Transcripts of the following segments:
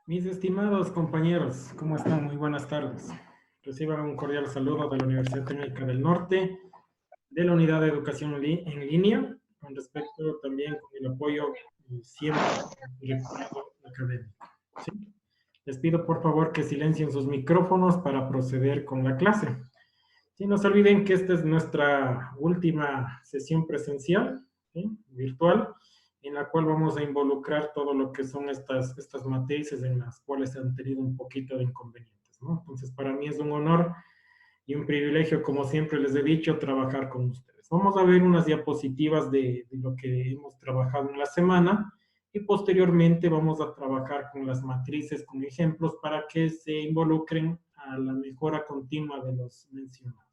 Mis estimados compañeros, ¿cómo están? Muy buenas tardes. Reciban un cordial saludo de la Universidad Técnica del Norte, de la Unidad de Educación en Línea, con respecto también con el apoyo siempre recurrido académico. ¿Sí? Les pido por favor que silencien sus micrófonos para proceder con la clase. Sí, no se olviden que esta es nuestra última sesión presencial, ¿sí? Virtual, en la cual vamos a involucrar todo lo que son estas matrices en las cuales han tenido un poquito de inconvenientes, ¿no? Entonces, para mí es un honor y un privilegio, como siempre les he dicho, trabajar con ustedes. Vamos a ver unas diapositivas de lo que hemos trabajado en la semana y posteriormente vamos a trabajar con las matrices, con ejemplos para que se involucren a la mejora continua de los mencionados.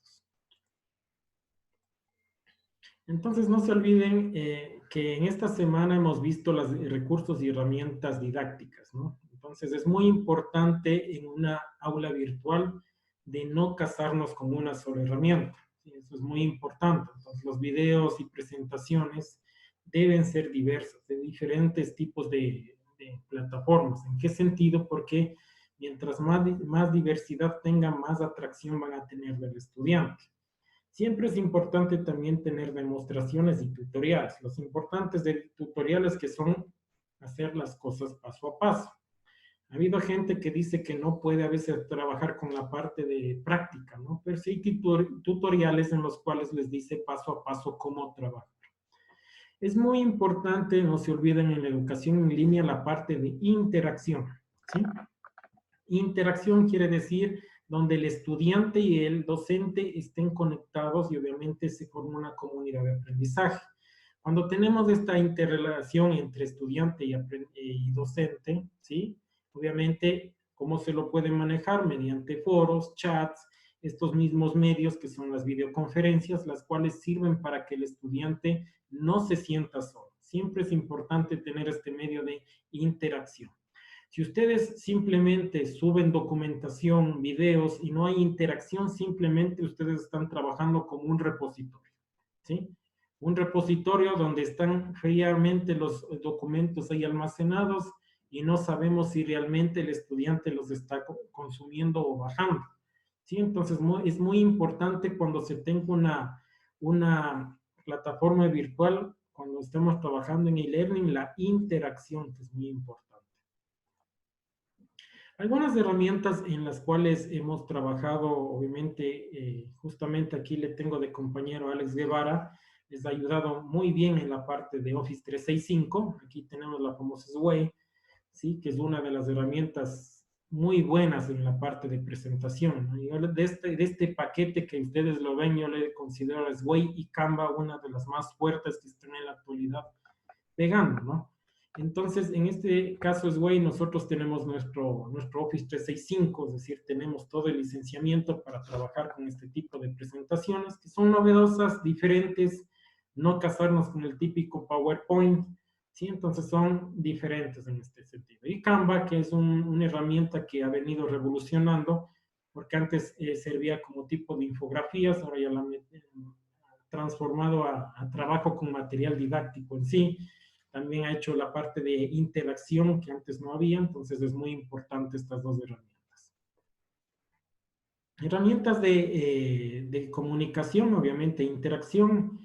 Entonces, no se olviden que en esta semana hemos visto los recursos y herramientas didácticas, ¿no? Entonces, es muy importante en una aula virtual de no casarnos con una sola herramienta. ¿Sí? Eso es muy importante. Entonces, los videos y presentaciones deben ser diversos, de diferentes tipos de plataformas. ¿En qué sentido? Porque mientras más diversidad tenga, más atracción van a tener del estudiante. Siempre es importante también tener demostraciones y tutoriales. Los importantes de tutoriales que son hacer las cosas paso a paso. Ha habido gente que dice que no puede a veces trabajar con la parte de práctica, ¿no? Pero sí hay tutoriales en los cuales les dice paso a paso cómo trabajar. Es muy importante, no se olviden en la educación en línea, la parte de interacción, ¿sí? Interacción quiere decir donde el estudiante y el docente estén conectados y obviamente se forma una comunidad de aprendizaje. Cuando tenemos esta interrelación entre estudiante y docente, ¿sí? Obviamente, ¿cómo se lo puede manejar? Mediante foros, chats, estos mismos medios que son las videoconferencias, las cuales sirven para que el estudiante no se sienta solo. Siempre es importante tener este medio de interacción. Si ustedes simplemente suben documentación, videos y no hay interacción, simplemente ustedes están trabajando como un repositorio, ¿sí? Un repositorio donde están fríamente los documentos ahí almacenados y no sabemos si realmente el estudiante los está consumiendo o bajando, ¿sí? Entonces es muy importante cuando se tenga una plataforma virtual, cuando estemos trabajando en e-learning, la interacción, que es muy importante. Algunas herramientas en las cuales hemos trabajado, obviamente, justamente aquí le tengo de compañero Alex Guevara, les ha ayudado muy bien en la parte de Office 365. Aquí tenemos la famosa Sway, ¿sí? Que es una de las herramientas muy buenas en la parte de presentación, ¿no? Yo de este paquete que ustedes lo ven, yo le considero a Sway y Canva una de las más fuertes que están en la actualidad pegando, ¿no? Entonces, en este caso, Sway, nosotros tenemos nuestro Office 365, es decir, tenemos todo el licenciamiento para trabajar con este tipo de presentaciones que son novedosas, diferentes, no casarnos con el típico PowerPoint, ¿sí? Entonces son diferentes en este sentido. Y Canva, que es una herramienta que ha venido revolucionando, porque antes servía como tipo de infografías, ahora ya la han transformado a trabajo con material didáctico en sí. También ha hecho la parte de interacción que antes no había, entonces es muy importante estas dos herramientas. Herramientas de comunicación, obviamente, interacción,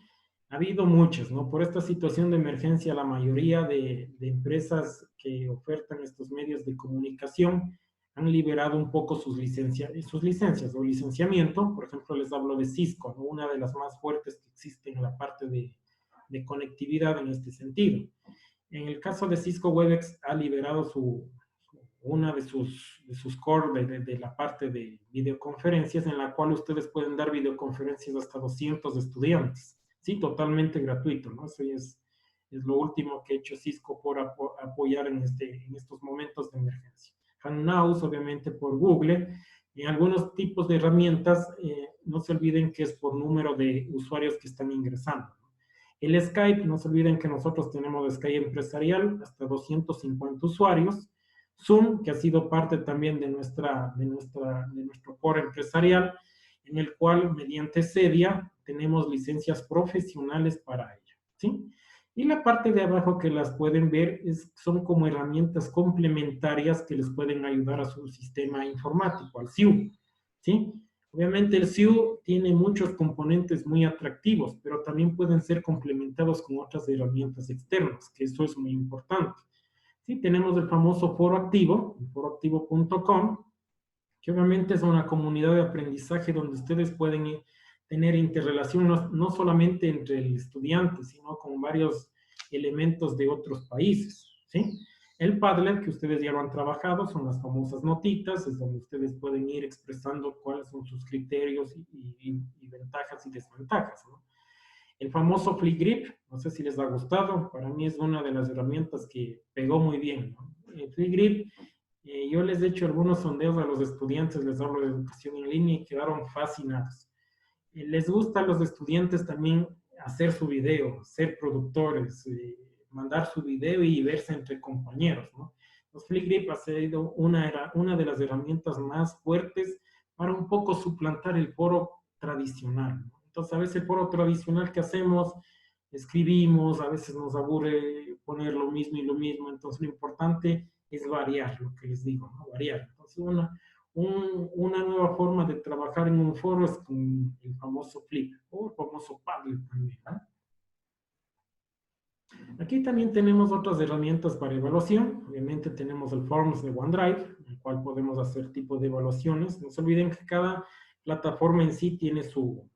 ha habido muchas, ¿no? Por esta situación de emergencia, la mayoría de empresas que ofertan estos medios de comunicación han liberado un poco sus licencias o licenciamiento. Por ejemplo, les hablo de Cisco, ¿no? Una de las más fuertes que existe en la parte de conectividad en este sentido. En el caso de Cisco Webex ha liberado una de sus core de la parte de videoconferencias, en la cual ustedes pueden dar videoconferencias hasta 200 estudiantes. Sí, totalmente gratuito, ¿no? Eso es lo último que ha hecho Cisco por apoyar en estos momentos de emergencia. Hangouts, obviamente, por Google. En algunos tipos de herramientas, no se olviden que es por número de usuarios que están ingresando. El Skype, no se olviden que nosotros tenemos Skype empresarial, hasta 250 usuarios. Zoom, que ha sido parte también de nuestro core empresarial, en el cual mediante Cedia tenemos licencias profesionales para ello, ¿sí? Y la parte de abajo que las pueden ver son como herramientas complementarias que les pueden ayudar a su sistema informático, al SIU, ¿sí? Obviamente el SIU tiene muchos componentes muy atractivos, pero también pueden ser complementados con otras herramientas externas, que eso es muy importante. Sí, tenemos el famoso foro activo, foroactivo.com, que obviamente es una comunidad de aprendizaje donde ustedes pueden tener interrelación no solamente entre el estudiante, sino con varios elementos de otros países, ¿sí? El Padlet, que ustedes ya lo han trabajado, son las famosas notitas, es donde ustedes pueden ir expresando cuáles son sus criterios y ventajas y desventajas, ¿no? El famoso Flipgrid, no sé si les ha gustado, para mí es una de las herramientas que pegó muy bien, ¿no? El Flipgrid, yo les he hecho algunos sondeos a los estudiantes, les hablo de educación en línea y quedaron fascinados. Les gusta a los estudiantes también hacer su video, ser productores, mandar su video y verse entre compañeros, ¿no? Los Flipgrid ha sido una de las herramientas más fuertes para un poco suplantar el foro tradicional, ¿no? Entonces, a veces el foro tradicional que hacemos, escribimos, a veces nos aburre poner lo mismo y lo mismo, entonces lo importante es variar, lo que les digo, ¿no? Variar. Entonces, una nueva forma de trabajar en un foro es con el famoso Flip o el famoso Padlet también, ¿no? Aquí también tenemos otras herramientas para evaluación. Obviamente tenemos el Forms de OneDrive, en el cual podemos hacer tipo de evaluaciones. No se olviden que cada plataforma en sí tiene su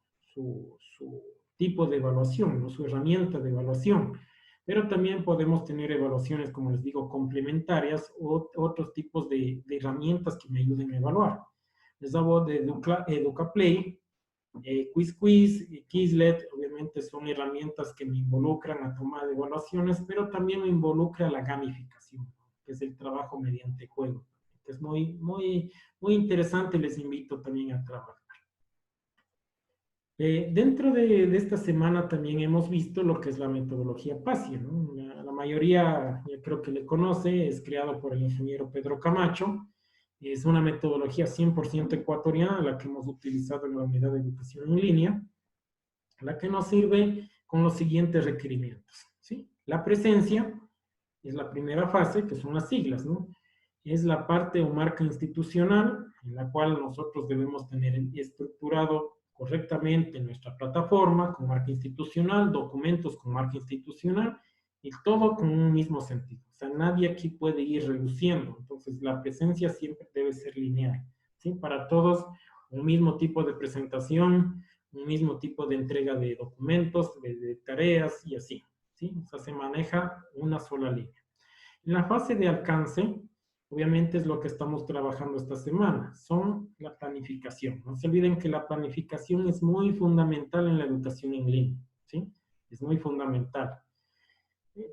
tipo de evaluación, ¿no? Su herramienta de evaluación. Pero también podemos tener evaluaciones, como les digo, complementarias o otros tipos de herramientas que me ayuden a evaluar. Les hablo de EducaPlay, Quiz, Quizlet, obviamente son herramientas que me involucran a tomar evaluaciones, pero también me involucra la gamificación, que es el trabajo mediante juego, que es muy interesante, les invito también a trabajar. Dentro de esta semana también hemos visto lo que es la metodología PASIA, ¿no? La mayoría, ya creo que le conoce, es creado por el ingeniero Pedro Camacho. Es una metodología 100% ecuatoriana, la que hemos utilizado en la unidad de educación en línea, la que nos sirve con los siguientes requerimientos, ¿sí? La presencia es la primera fase, que son las siglas, ¿no? Es la parte o marca institucional en la cual nosotros debemos tener estructurado correctamente nuestra plataforma con marca institucional, documentos con marca institucional y todo con un mismo sentido. O sea, nadie aquí puede ir reduciendo. Entonces, la presencia siempre debe ser lineal, ¿sí? Para todos, un mismo tipo de presentación, un mismo tipo de entrega de documentos, de tareas y así, ¿sí? O sea, se maneja una sola línea. En la fase de alcance, obviamente es lo que estamos trabajando esta semana, son la planificación. No se olviden que la planificación es muy fundamental en la educación en línea, ¿sí? Es muy fundamental,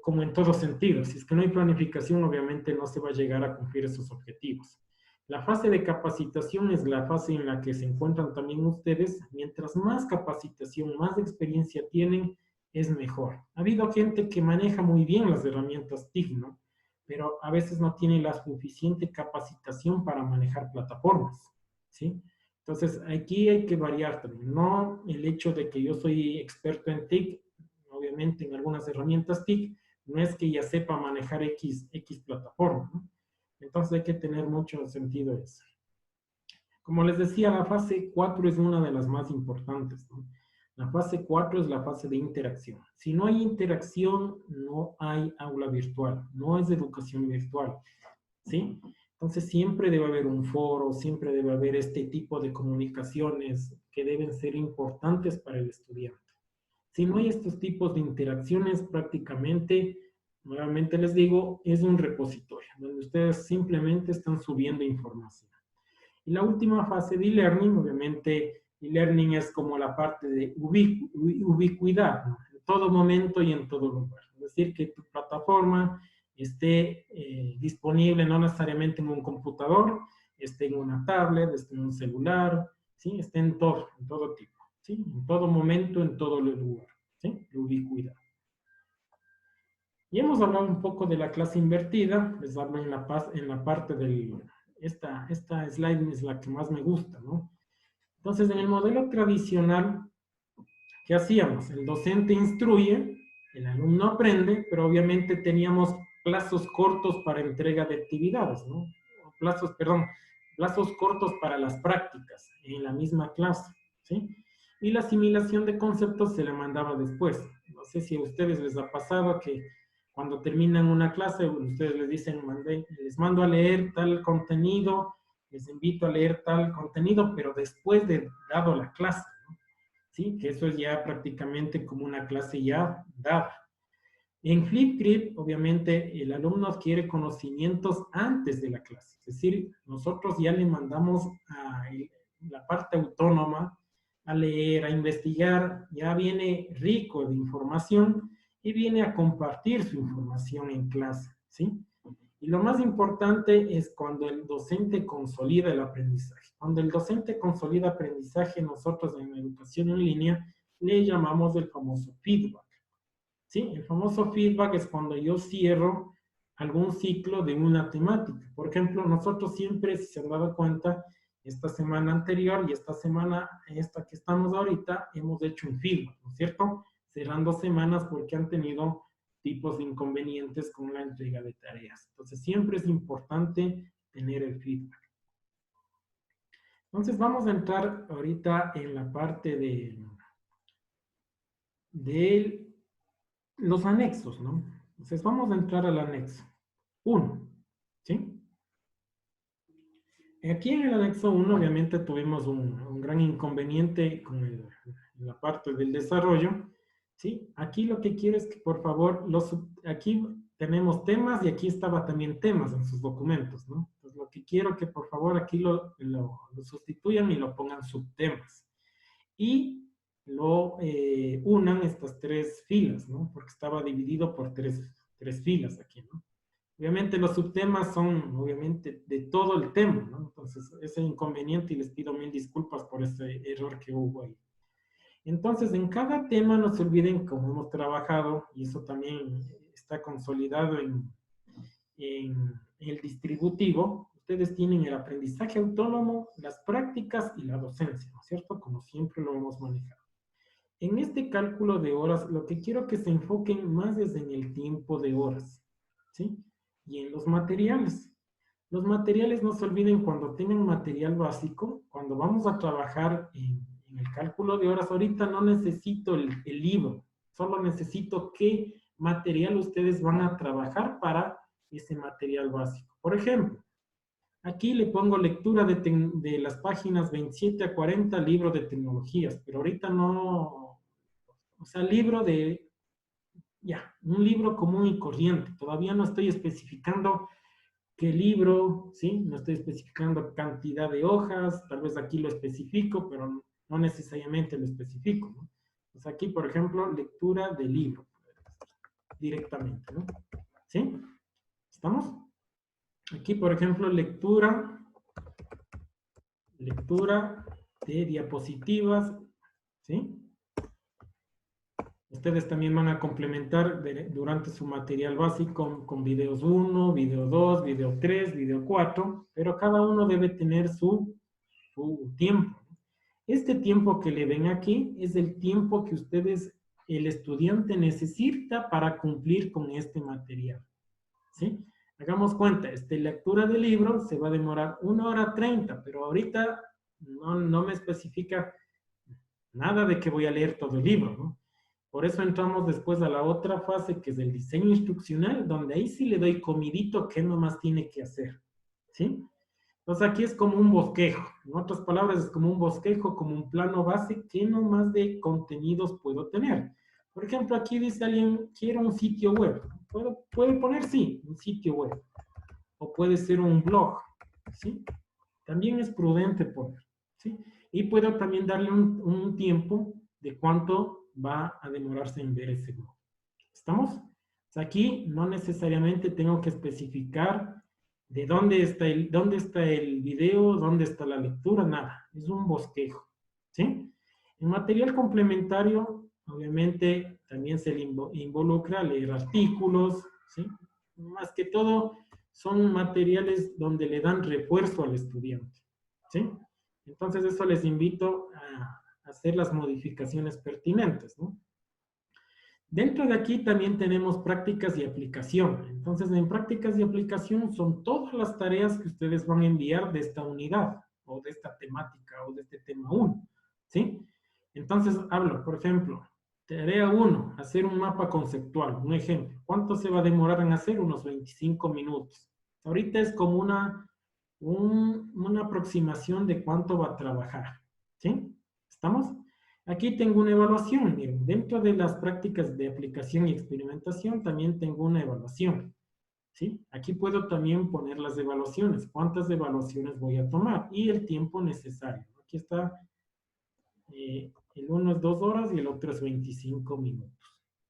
como en todos sentidos. Si es que no hay planificación, obviamente no se va a llegar a cumplir esos objetivos. La fase de capacitación es la fase en la que se encuentran también ustedes. Mientras más capacitación, más experiencia tienen, es mejor. Ha habido gente que maneja muy bien las herramientas TIC, ¿no? Pero a veces no tiene la suficiente capacitación para manejar plataformas, ¿sí? Entonces, aquí hay que variar también. No el hecho de que yo soy experto en TIC, obviamente en algunas herramientas TIC, no es que ya sepa manejar X plataforma, ¿no? Entonces hay que tener mucho sentido eso. Como les decía, la fase 4 es una de las más importantes, ¿no? La fase 4 es la fase de interacción. Si no hay interacción, no hay aula virtual, no es educación virtual, ¿sí? Entonces siempre debe haber un foro, siempre debe haber este tipo de comunicaciones que deben ser importantes para el estudiante. Si no hay estos tipos de interacciones, prácticamente, nuevamente les digo, es un repositorio, donde ustedes simplemente están subiendo información. Y la última fase de e-learning, obviamente, e-learning es como la parte de ubicuidad, ¿no? En todo momento y en todo lugar. Es decir, que tu plataforma esté disponible no necesariamente en un computador, esté en una tablet, esté en un celular, ¿sí? Esté en todo tipo, ¿sí? En todo momento, en todo lugar, ¿sí? La ubicuidad. Y hemos hablado un poco de la clase invertida, les hablo en la parte del... Esta slide es la que más me gusta, ¿no? Entonces, en el modelo tradicional, ¿qué hacíamos? El docente instruye, el alumno aprende, pero obviamente teníamos plazos cortos para entrega de actividades, ¿no? Plazos cortos para las prácticas en la misma clase, ¿sí? Y la asimilación de conceptos se le mandaba después. No sé si a ustedes les ha pasado que cuando terminan una clase, ustedes les dicen, les mando a leer tal contenido, les invito a leer tal contenido, pero después de dado la clase, ¿no? ¿Sí? Que eso es ya prácticamente como una clase ya dada. En Flipgrid, obviamente, el alumno adquiere conocimientos antes de la clase. Es decir, nosotros ya le mandamos a la parte autónoma a leer, a investigar, ya viene rico de información y viene a compartir su información en clase, ¿sí? Y lo más importante es cuando el docente consolida el aprendizaje. Cuando el docente consolida aprendizaje, nosotros en la educación en línea le llamamos el famoso feedback. ¿Sí? El famoso feedback es cuando yo cierro algún ciclo de una temática. Por ejemplo, nosotros siempre, si se han dado cuenta, esta semana anterior y esta semana, esta que estamos ahorita, hemos hecho un feedback, ¿no es cierto? Cerrando semanas porque han tenido tipos de inconvenientes con la entrega de tareas. Entonces, siempre es importante tener el feedback. Entonces, vamos a entrar ahorita en la parte de los anexos, ¿no? Entonces vamos a entrar al anexo 1, ¿sí? Aquí en el anexo 1 obviamente tuvimos un gran inconveniente con la parte del desarrollo, ¿sí? Aquí lo que quiero es que por favor, aquí tenemos temas y aquí estaba también temas en sus documentos, ¿no? Entonces lo que quiero que por favor aquí lo sustituyan y lo pongan subtemas. Y lo unan estas tres filas, ¿no? Porque estaba dividido por tres filas aquí, ¿no? Obviamente los subtemas son, obviamente, de todo el tema, ¿no? Entonces, ese inconveniente y les pido mil disculpas por ese error que hubo ahí. Entonces, en cada tema no se olviden cómo hemos trabajado, y eso también está consolidado en el distributivo. Ustedes tienen el aprendizaje autónomo, las prácticas y la docencia, ¿no es cierto? Como siempre lo hemos manejado. En este cálculo de horas, lo que quiero que se enfoquen más es en el tiempo de horas, ¿sí? Y en los materiales. Los materiales, no se olviden, cuando tengan material básico, cuando vamos a trabajar en el cálculo de horas, ahorita no necesito el libro, solo necesito qué material ustedes van a trabajar para ese material básico. Por ejemplo, aquí le pongo lectura de las páginas 27 a 40, libro de tecnologías, pero ahorita no, o sea, un libro común y corriente. Todavía no estoy especificando qué libro, ¿sí? No estoy especificando cantidad de hojas, tal vez aquí lo especifico, pero no necesariamente lo especifico, ¿no? Pues aquí, por ejemplo, lectura de libro, directamente, ¿no? ¿Sí? ¿Estamos? Aquí, por ejemplo, lectura de diapositivas, ¿sí? Ustedes también van a complementar durante su material básico con videos 1, video 2, video 3, video 4, pero cada uno debe tener su tiempo. Este tiempo que le ven aquí es el tiempo que el estudiante necesita para cumplir con este material, ¿sí? Hagamos cuenta, lectura de libro se va a demorar 1 hora 30, pero ahorita no me especifica nada de que voy a leer todo el libro, ¿no? Por eso entramos después a la otra fase, que es el diseño instruccional, donde ahí sí le doy comidito qué nomás tiene que hacer, ¿sí? Entonces aquí es como un bosquejo, en otras palabras es como un bosquejo, como un plano base, qué nomás de contenidos puedo tener. Por ejemplo, aquí dice alguien, quiero un sitio web. Puede poner sí, un sitio web. O puede ser un blog, ¿sí? También es prudente poner, ¿sí? Y puedo también darle un tiempo de cuánto va a demorarse en ver ese blog. ¿Estamos? Aquí no necesariamente tengo que especificar de dónde está el video, dónde está la lectura, nada. Es un bosquejo, ¿sí? En material complementario, obviamente, también se le involucra leer artículos, ¿sí? Más que todo, son materiales donde le dan refuerzo al estudiante, ¿sí? Entonces, eso les invito a hacer las modificaciones pertinentes, ¿no? Dentro de aquí también tenemos prácticas y aplicación. Entonces, en prácticas y aplicación son todas las tareas que ustedes van a enviar de esta unidad o de esta temática o de este tema 1, ¿sí? Entonces, hablo, por ejemplo, tarea 1, hacer un mapa conceptual, un ejemplo. ¿Cuánto se va a demorar en hacer? Unos 25 minutos. Ahorita es como una aproximación de cuánto va a trabajar, ¿sí? ¿Estamos? Aquí tengo una evaluación, miren, dentro de las prácticas de aplicación y experimentación también tengo una evaluación, ¿sí? Aquí puedo también poner las evaluaciones, cuántas evaluaciones voy a tomar y el tiempo necesario. Aquí está, el uno es 2 horas y el otro es 25 minutos,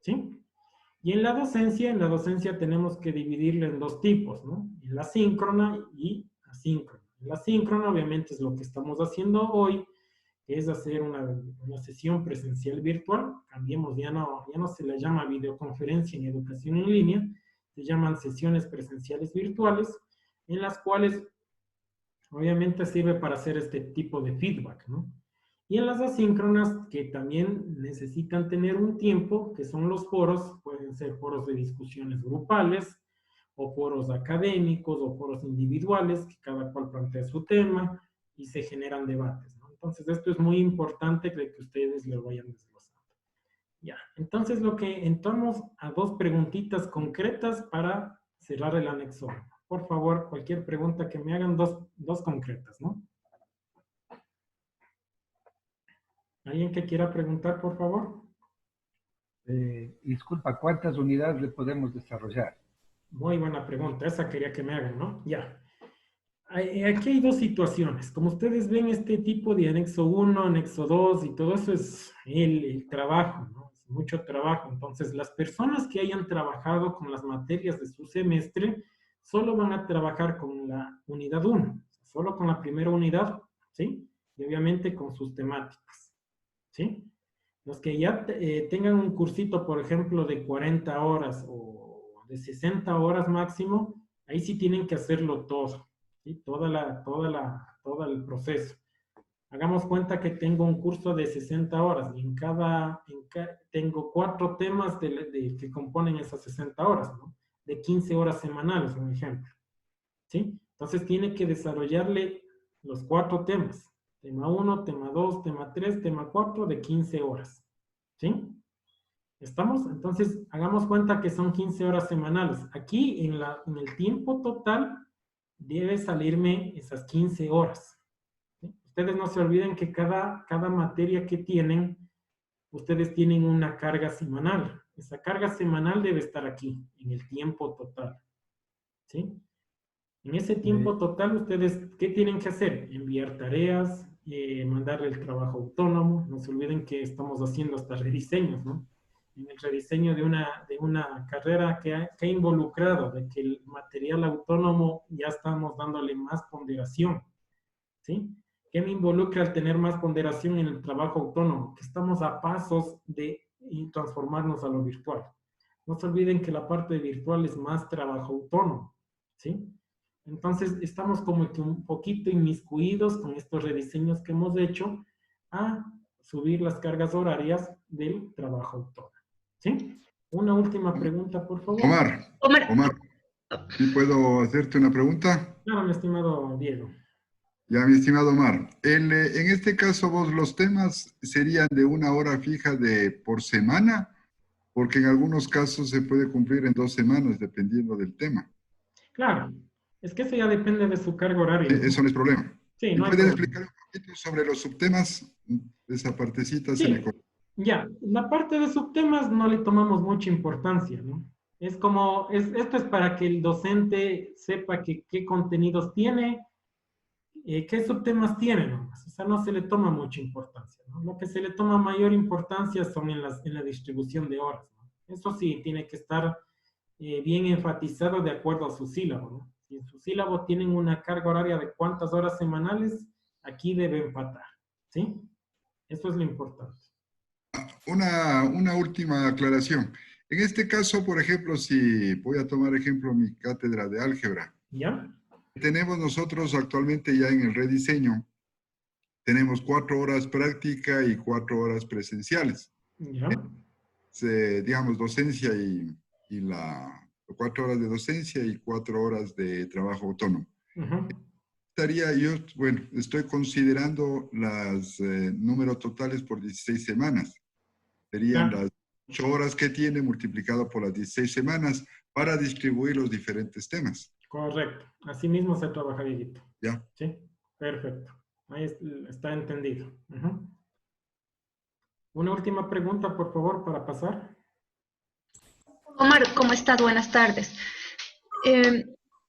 ¿sí? Y en la docencia tenemos que dividirlo en dos tipos, ¿no? En la síncrona y asíncrona. La síncrona obviamente es lo que estamos haciendo hoy, que es hacer una sesión presencial virtual. Cambiemos, ya no se le llama videoconferencia en educación en línea, se llaman sesiones presenciales virtuales, en las cuales obviamente sirve para hacer este tipo de feedback, ¿no? Y en las asíncronas, que también necesitan tener un tiempo, que son los foros, pueden ser foros de discusiones grupales, o foros académicos, o foros individuales, que cada cual plantea su tema, y se generan debates, ¿no? Entonces, esto es muy importante que ustedes lo vayan desglosando. Ya, entonces entramos a dos preguntitas concretas para cerrar el anexo. Por favor, cualquier pregunta que me hagan, dos concretas, ¿no? ¿Alguien que quiera preguntar, por favor? Disculpa, ¿cuántas unidades le podemos desarrollar? Muy buena pregunta, esa quería que me hagan, ¿no? Ya. Aquí hay dos situaciones. Como ustedes ven, este tipo de anexo 1, anexo 2 y todo eso es el trabajo, ¿no? Es mucho trabajo. Entonces, las personas que hayan trabajado con las materias de su semestre solo van a trabajar con la unidad 1, solo con la primera unidad, ¿sí? Y obviamente con sus temáticas, ¿sí? Los que ya tengan un cursito, por ejemplo, de 40 horas o de 60 horas máximo, ahí sí tienen que hacerlo todo, ¿sí? Todo el proceso. Hagamos cuenta que tengo un curso de 60 horas y tengo 4 temas que componen esas 60 horas, ¿no? De 15 horas semanales, un ejemplo, ¿sí? Entonces tiene que desarrollarle los 4 temas. Tema 1, tema 2, tema 3, tema 4 de 15 horas, ¿sí? ¿Estamos? Entonces, hagamos cuenta que son 15 horas semanales. Aquí, en el tiempo total, debe salirme esas 15 horas, ¿sí? Ustedes no se olviden que cada materia que tienen, ustedes tienen una carga semanal. Esa carga semanal debe estar aquí, en el tiempo total, ¿sí? En ese tiempo total, ustedes, ¿qué tienen que hacer? Enviar tareas, mandarle el trabajo autónomo. No se olviden que estamos haciendo hasta rediseños, ¿no? En el rediseño de una carrera que ha involucrado de que el material autónomo ya estamos dándole más ponderación, ¿sí? ¿Qué me involucra al tener más ponderación en el trabajo autónomo? Que estamos a pasos de transformarnos a lo virtual. No se olviden que la parte virtual es más trabajo autónomo, ¿sí? Entonces, estamos como que un poquito inmiscuidos con estos rediseños que hemos hecho a subir las cargas horarias del trabajo autónomo, ¿sí? Una última pregunta, por favor. Omar, ¿sí puedo hacerte una pregunta? Claro, mi estimado Diego. Ya, mi estimado Omar, en este caso vos los temas serían de 1 hora fija por semana, porque en algunos casos se puede cumplir en 2 semanas, dependiendo del tema. Claro, es que eso ya depende de su carga horaria, ¿no? Eso no es problema. Sí, ¿Me no hay puedes problema. explicar un poquito sobre los subtemas? Esa partecita se me Sí, cortó. ya, la parte de subtemas no le tomamos mucha importancia, ¿no? Es como, esto es para que el docente sepa qué contenidos tiene, qué subtemas tiene, ¿no? O sea, no se le toma mucha importancia, ¿no? Lo que se le toma mayor importancia son en la distribución de horas, ¿no? Eso sí, tiene que estar bien enfatizado de acuerdo a su sílabo, ¿no? Si en su sílabo tienen una carga horaria de cuántas horas semanales, aquí debe empatar, ¿sí? Eso es lo importante. Una última aclaración. En este caso, por ejemplo, si voy a tomar ejemplo mi cátedra de álgebra, ¿Ya? tenemos nosotros actualmente ya en el rediseño, tenemos 4 horas práctica y 4 horas presenciales. ¿Ya? digamos, docencia y 4 horas de docencia y 4 horas de trabajo autónomo. Yo, bueno, estoy considerando las números totales por 16 semanas. Serían las 8 horas que tiene multiplicado por las 16 semanas para distribuir los diferentes temas. Correcto. Así mismo se trabaja, Dieguito. ¿Ya? Sí, perfecto. Ahí está entendido. Una última pregunta, por favor, para pasar. Omar, ¿cómo estás? Buenas tardes.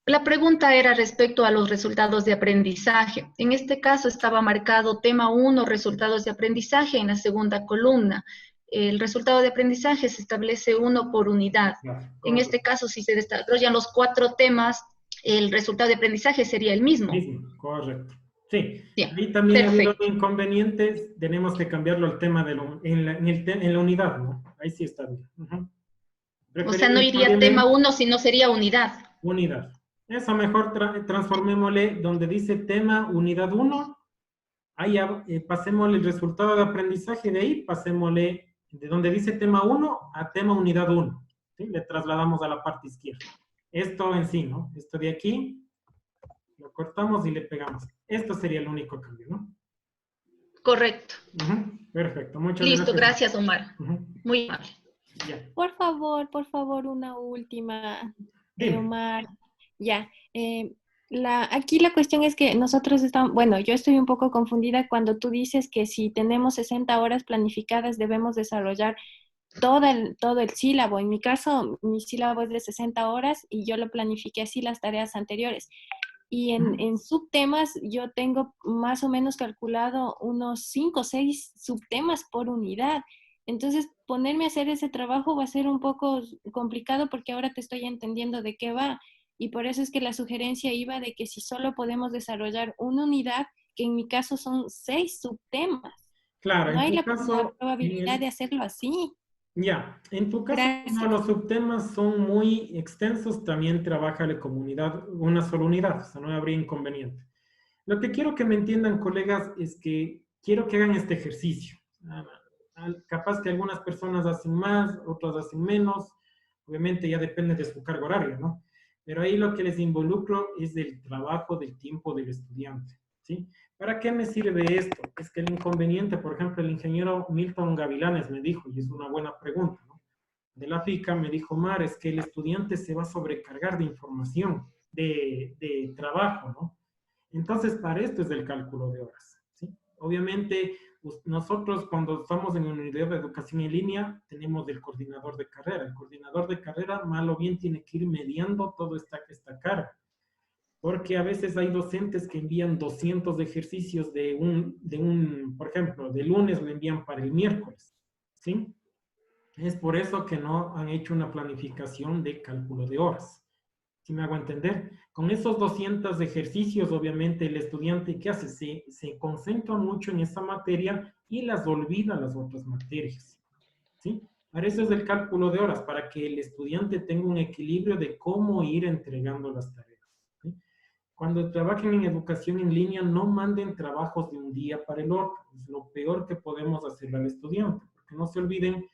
La pregunta era respecto a los resultados de aprendizaje. En este caso estaba marcado tema 1, resultados de aprendizaje, en la segunda columna. El resultado de aprendizaje se establece 1 por unidad. En este caso, si se desarrollan los 4 temas, el resultado de aprendizaje sería el mismo. Correcto. Sí, bien, ahí también ha habido perfecto. inconvenientes, tenemos que cambiarlo al tema en la unidad, ¿no? Ahí sí está bien. O sea, no iría tema 1, sino sería unidad. Unidad. Eso mejor transformémosle donde dice tema unidad 1, ahí pasémosle el resultado de aprendizaje, de ahí pasémosle de donde dice tema 1 a tema unidad 1. ¿Sí? Le trasladamos a la parte izquierda. Esto en sí, ¿no? Esto de aquí, lo cortamos y le pegamos. Esto sería el único cambio, ¿no? Correcto. Perfecto, muchas gracias. Listo, gracias, Omar. Muy amable. Ya. Por favor, una última, Omar. Ya. Aquí la cuestión es que nosotros estamos, bueno, yo estoy un poco confundida cuando tú dices que si tenemos 60 horas planificadas debemos desarrollar todo el sílabo. En mi caso, mi sílabo es de 60 horas y yo lo planifiqué así las tareas anteriores. Y en subtemas yo tengo más o menos calculado unos 5 o 6 subtemas por unidad. Entonces, ponerme a hacer ese trabajo va a ser un poco complicado porque ahora te estoy entendiendo de qué va. Y por eso es que la sugerencia iba de que si solo podemos desarrollar una unidad, que en mi caso son 6 subtemas. Claro, no hay en tu caso, probabilidad de hacerlo así. Ya, en tu caso, como los subtemas son muy extensos, también trabaja la comunidad una sola unidad, o sea, no habría inconveniente. Lo que quiero que me entiendan, colegas, es que quiero que hagan este ejercicio. Capaz que algunas personas hacen más, otras hacen menos, obviamente ya depende de su carga horaria, ¿no? Pero ahí lo que les involucro es el trabajo del tiempo del estudiante, ¿sí? ¿Para qué me sirve esto? Es que el inconveniente, por ejemplo, el ingeniero Milton Gavilanes me dijo, y es una buena pregunta, ¿no? De la FICA me dijo, Mar, es que el estudiante se va a sobrecargar de información, de trabajo, ¿no? Entonces, para esto es el cálculo de horas, ¿sí? Obviamente, nosotros cuando estamos en una unidad de educación en línea, tenemos el coordinador de carrera. El coordinador de carrera, mal o bien, tiene que ir mediando toda esta carga. Porque a veces hay docentes que envían 200 ejercicios por ejemplo, de lunes lo envían para el miércoles, ¿sí? Es por eso que no han hecho una planificación de cálculo de horas. ¿Sí me hago entender? Con esos 200 ejercicios, obviamente, el estudiante, ¿qué hace? Se concentra mucho en esa materia y las olvida las otras materias, ¿sí? Para eso es el cálculo de horas, para que el estudiante tenga un equilibrio de cómo ir entregando las tareas. Cuando trabajen en educación en línea, no manden trabajos de un día para el otro. Es lo peor que podemos hacer al estudiante, porque no se olviden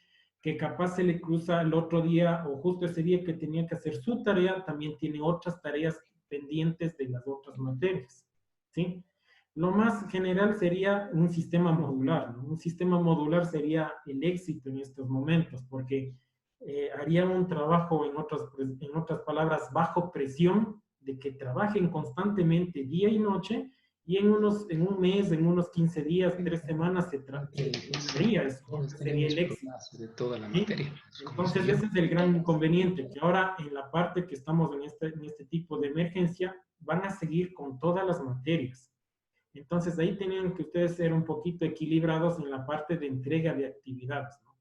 que capaz se le cruza el otro día o justo ese día que tenía que hacer su tarea, también tiene otras tareas pendientes de las otras materias, ¿sí? Lo más general sería un sistema modular, ¿no? Un sistema modular sería el éxito en estos momentos, porque haría un trabajo, en otras palabras, bajo presión, de que trabajen constantemente día y noche, y en un mes, en unos 15 días, 3 semanas, sería eso, sería el éxito. De toda la materia. Entonces, ese es el gran inconveniente, que ahora en la parte que estamos en este tipo de emergencia, van a seguir con todas las materias. Entonces, ahí tienen que ustedes ser un poquito equilibrados en la parte de entrega de actividades, ¿no?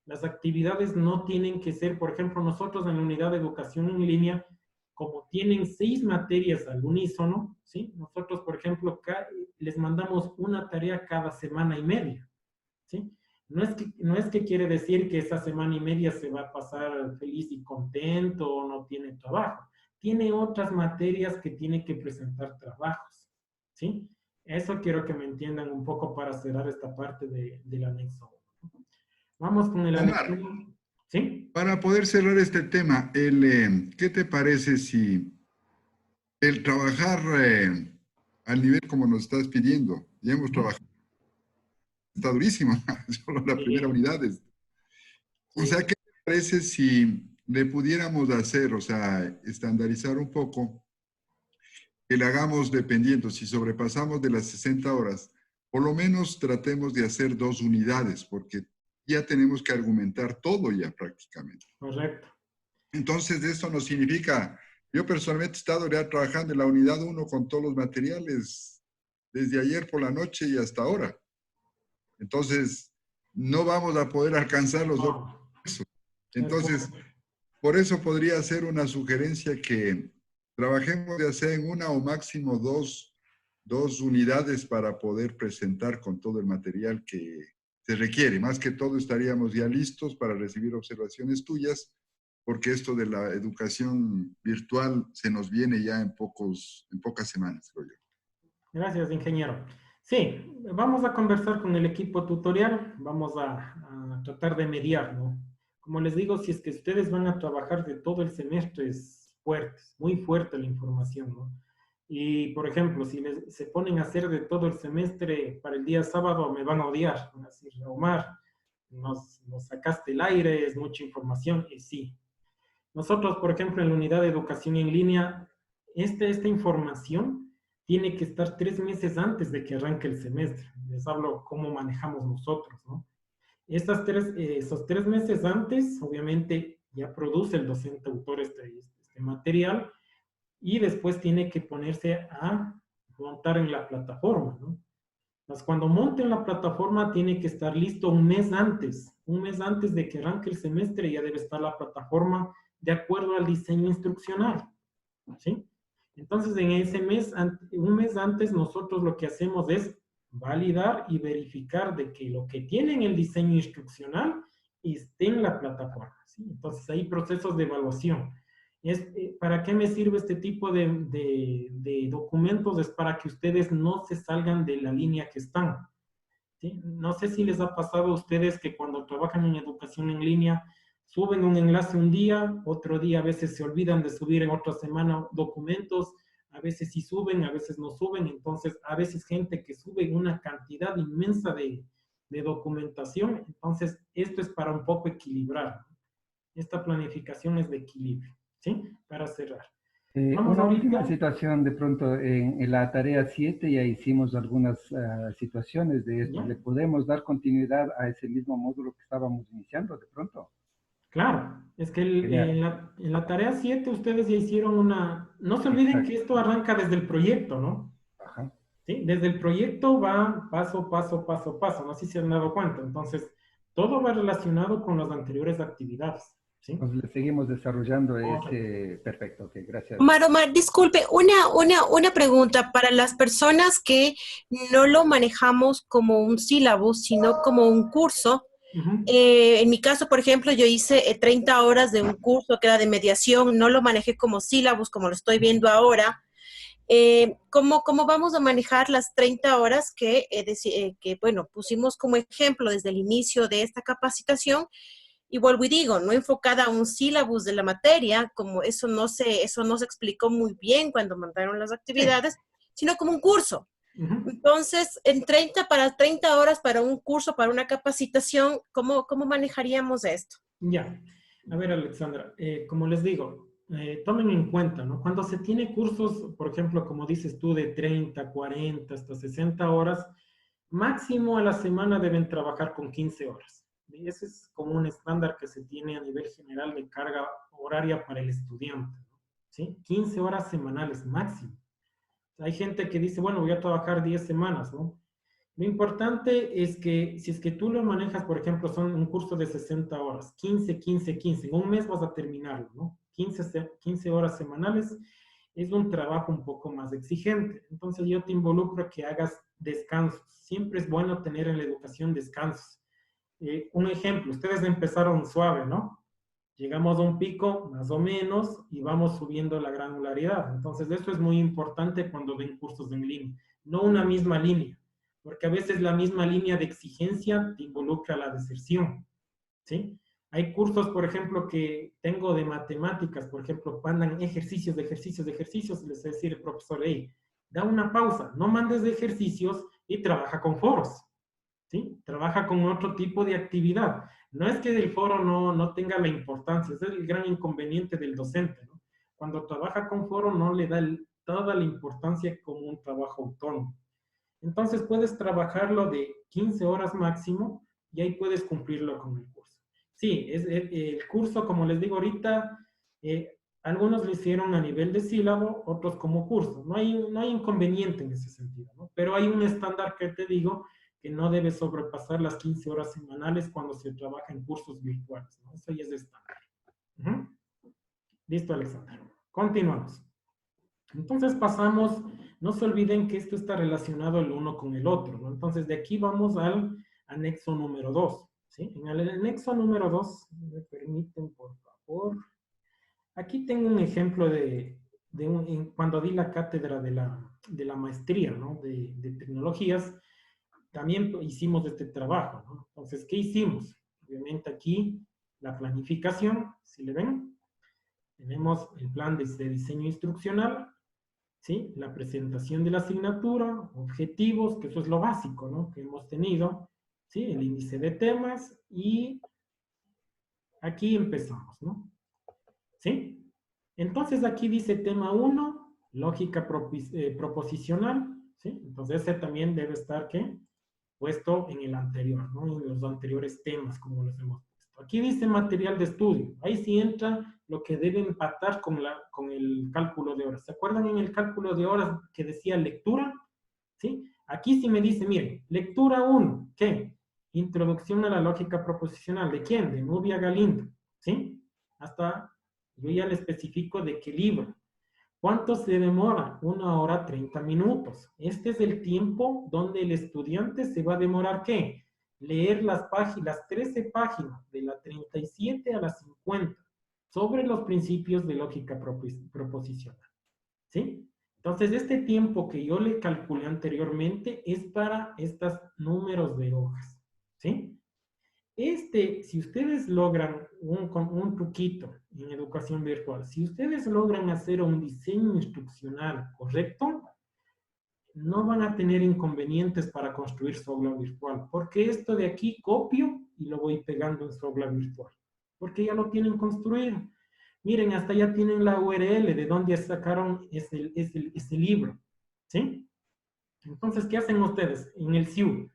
Las actividades no tienen que ser, por ejemplo, nosotros en la unidad de educación en línea, como tienen 6 materias al unísono, ¿sí? Nosotros, por ejemplo, les mandamos una tarea cada semana y media, ¿sí? No es que quiere decir que esa semana y media se va a pasar feliz y contento o no tiene trabajo. Tiene otras materias que tiene que presentar trabajos, ¿sí? Eso quiero que me entiendan un poco para cerrar esta parte del anexo. Vamos con el anexo. ¿Sí? Para poder cerrar este tema, ¿qué te parece si el trabajar al nivel como nos estás pidiendo? Ya hemos trabajado, está durísimo, solo la primera unidad es. O sea, ¿qué te parece si le pudiéramos hacer, o sea, estandarizar un poco, que le hagamos dependiendo, si sobrepasamos de las 60 horas, por lo menos tratemos de hacer 2 unidades, porque ya tenemos que argumentar todo ya prácticamente. Correcto. Entonces, esto no significa, yo personalmente he estado ya trabajando en la unidad 1 con todos los materiales desde ayer por la noche y hasta ahora. Entonces, no vamos a poder alcanzar los dos. Entonces, por eso podría ser una sugerencia que trabajemos ya sea en una o máximo dos unidades para poder presentar con todo el material que se requiere. Más que todo estaríamos ya listos para recibir observaciones tuyas, porque esto de la educación virtual se nos viene ya en pocas semanas, creo yo. Gracias, ingeniero. Sí, vamos a conversar con el equipo tutorial, vamos a tratar de mediar, ¿no? Como les digo, si es que ustedes van a trabajar de todo el semestre, es fuerte, es muy fuerte la información, ¿no? Y, por ejemplo, si se ponen a hacer de todo el semestre para el día sábado, me van a odiar, van a decir, Omar, nos sacaste el aire, es mucha información, y sí. Nosotros, por ejemplo, en la unidad de educación en línea, esta información tiene que estar 3 meses antes de que arranque el semestre. Les hablo cómo manejamos nosotros, ¿no? Esos 3 meses antes, obviamente, ya produce el docente autor este material y después tiene que ponerse a montar en la plataforma, ¿no? Entonces, cuando monte en la plataforma, tiene que estar listo un mes antes de que arranque el semestre, ya debe estar la plataforma de acuerdo al diseño instruccional, ¿sí? Entonces, en ese mes, un mes antes, nosotros lo que hacemos es validar y verificar de que lo que tiene en el diseño instruccional esté en la plataforma, ¿sí? Entonces, hay procesos de evaluación. ¿Para qué me sirve este tipo de documentos? Es para que ustedes no se salgan de la línea que están, ¿sí? No sé si les ha pasado a ustedes que cuando trabajan en educación en línea, suben un enlace un día, otro día a veces se olvidan de subir en otra semana documentos, a veces sí suben, a veces no suben, entonces a veces gente que sube una cantidad inmensa de documentación, entonces esto es para un poco equilibrar. Esta planificación es de equilibrio, ¿sí? Para cerrar. Una última situación, de pronto, en la tarea 7 ya hicimos algunas situaciones de esto. ¿Le podemos dar continuidad a ese mismo módulo que estábamos iniciando, de pronto? Claro, es que en la tarea 7 ustedes ya hicieron una... No se olviden que esto arranca desde el proyecto, ¿no? Ajá. ¿Sí? Desde el proyecto va paso, paso, paso, paso, no sé si se han dado cuenta. Entonces, todo va relacionado con las anteriores actividades, ¿sí? Entonces, le seguimos desarrollando ese... Perfecto, ok, gracias. Omar, disculpe, una pregunta para las personas que no lo manejamos como un sílabo, sino como un curso. En mi caso, por ejemplo, yo hice 30 horas de un curso que era de mediación, no lo manejé como sílabos, como lo estoy viendo ahora. ¿Cómo vamos a manejar las 30 horas que, bueno, pusimos como ejemplo desde el inicio de esta capacitación? Y vuelvo y digo, no enfocada a un sílabus de la materia, como eso no se explicó muy bien cuando mandaron las actividades, sino como un curso. Entonces, para 30 horas para un curso, para una capacitación, ¿cómo manejaríamos esto? Ya, a ver, Alexandra, como les digo, tomen en cuenta, ¿no? Cuando se tiene cursos, por ejemplo, como dices tú, de 30, 40, hasta 60 horas, máximo a la semana deben trabajar con 15 horas. Y ese es como un estándar que se tiene a nivel general de carga horaria para el estudiante, ¿no? ¿Sí? 15 horas semanales máximo. Hay gente que dice, bueno, voy a trabajar 10 semanas, ¿no? Lo importante es que si es que tú lo manejas, por ejemplo, son un curso de 60 horas, 15, 15, 15, en un mes vas a terminarlo, ¿no? 15 horas semanales es un trabajo un poco más exigente. Entonces yo te involucro a que hagas descansos. Siempre es bueno tener en la educación descansos. Un ejemplo, ustedes empezaron suave, ¿no? Llegamos a un pico, más o menos, y vamos subiendo la granularidad. Entonces, esto es muy importante cuando ven cursos en línea. No una misma línea, porque a veces la misma línea de exigencia te involucra a la deserción, ¿sí? Hay cursos, por ejemplo, que tengo de matemáticas, por ejemplo, mandan ejercicios, les decir el profesor, hey, da una pausa, no mandes de ejercicios y trabaja con foros, ¿sí? Trabaja con otro tipo de actividad. No es que el foro no tenga la importancia, ese es el gran inconveniente del docente, ¿no? Cuando trabaja con foro no le da toda la importancia como un trabajo autónomo. Entonces puedes trabajarlo de 15 horas máximo y ahí puedes cumplirlo con el curso. Sí, el curso, como les digo ahorita, algunos lo hicieron a nivel de sílabo, otros como curso. No hay inconveniente en ese sentido, ¿no? Pero hay un estándar que te digo que no debe sobrepasar las 15 horas semanales cuando se trabaja en cursos virtuales, ¿no? Eso ya es estándar. Listo, Alexander. Continuamos. Entonces pasamos, no se olviden que esto está relacionado el uno con el otro, ¿no? Entonces de aquí vamos al anexo número 2, ¿sí? En el anexo número 2, me permiten por favor, aquí tengo un ejemplo cuando di la cátedra de la maestría, ¿no? De tecnologías, también hicimos este trabajo, ¿no? Entonces, ¿qué hicimos? Obviamente aquí la planificación, si le ven, tenemos el plan de diseño instruccional, ¿sí? La presentación de la asignatura, objetivos, que eso es lo básico, ¿no? Que hemos tenido, ¿sí? El índice de temas y aquí empezamos, ¿no? ¿Sí? Entonces aquí dice tema 1, lógica proposicional, ¿sí? Entonces ese también debe estar, ¿qué? Puesto en el anterior, ¿no? En los anteriores temas, como los hemos puesto. Aquí dice material de estudio. Ahí sí entra lo que debe empatar con el cálculo de horas. ¿Se acuerdan en el cálculo de horas que decía lectura? ¿Sí? Aquí sí me dice, miren, lectura 1, ¿qué? Introducción a la lógica proposicional. ¿De quién? De Nubia Galindo, ¿sí? Hasta, yo ya le especifico de qué libro. ¿Cuánto se demora? 1 hora 30 minutos. Este es el tiempo donde el estudiante se va a demorar, ¿qué? Leer las 13 páginas, de la 37 a la 50, sobre los principios de lógica proposicional. ¿Sí? Entonces, este tiempo que yo le calculé anteriormente es para estos números de hojas. ¿Sí? Si ustedes logran un truquito en educación virtual, si ustedes logran hacer un diseño instruccional correcto, no van a tener inconvenientes para construir su aula virtual, porque esto de aquí copio y lo voy pegando en su aula virtual, porque ya lo tienen construido. Miren, hasta ya tienen la URL de donde sacaron ese libro, ¿sí? Entonces, ¿qué hacen ustedes en el SIU?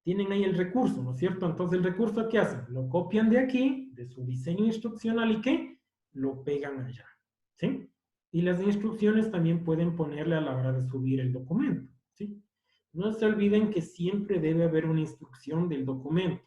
Tienen ahí el recurso, ¿no es cierto? Entonces, ¿el recurso qué hacen? Lo copian de aquí, de su diseño instruccional, ¿y qué? Lo pegan allá, ¿sí? Y las instrucciones también pueden ponerle a la hora de subir el documento, ¿sí? No se olviden que siempre debe haber una instrucción del documento.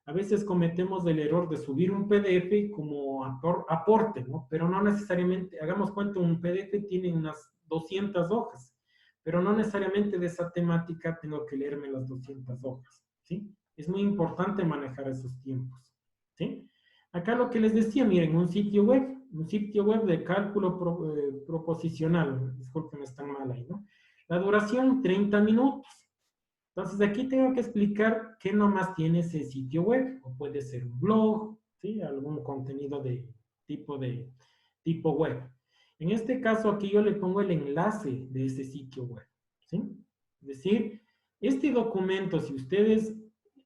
A veces cometemos el error de subir un PDF como aporte, ¿no? Pero no necesariamente, hagamos cuenta, un PDF tiene unas 200 hojas, pero no necesariamente de esa temática tengo que leerme las 200 hojas, ¿sí? Es muy importante manejar esos tiempos, ¿sí? Acá lo que les decía, miren, un sitio web de cálculo proposicional, disculpen, está mal ahí, ¿no? La duración, 30 minutos. Entonces aquí tengo que explicar qué nomás tiene ese sitio web, o puede ser un blog, ¿sí? Algún contenido de tipo web. En este caso aquí yo le pongo el enlace de ese sitio web, ¿sí? Es decir, este documento, si ustedes,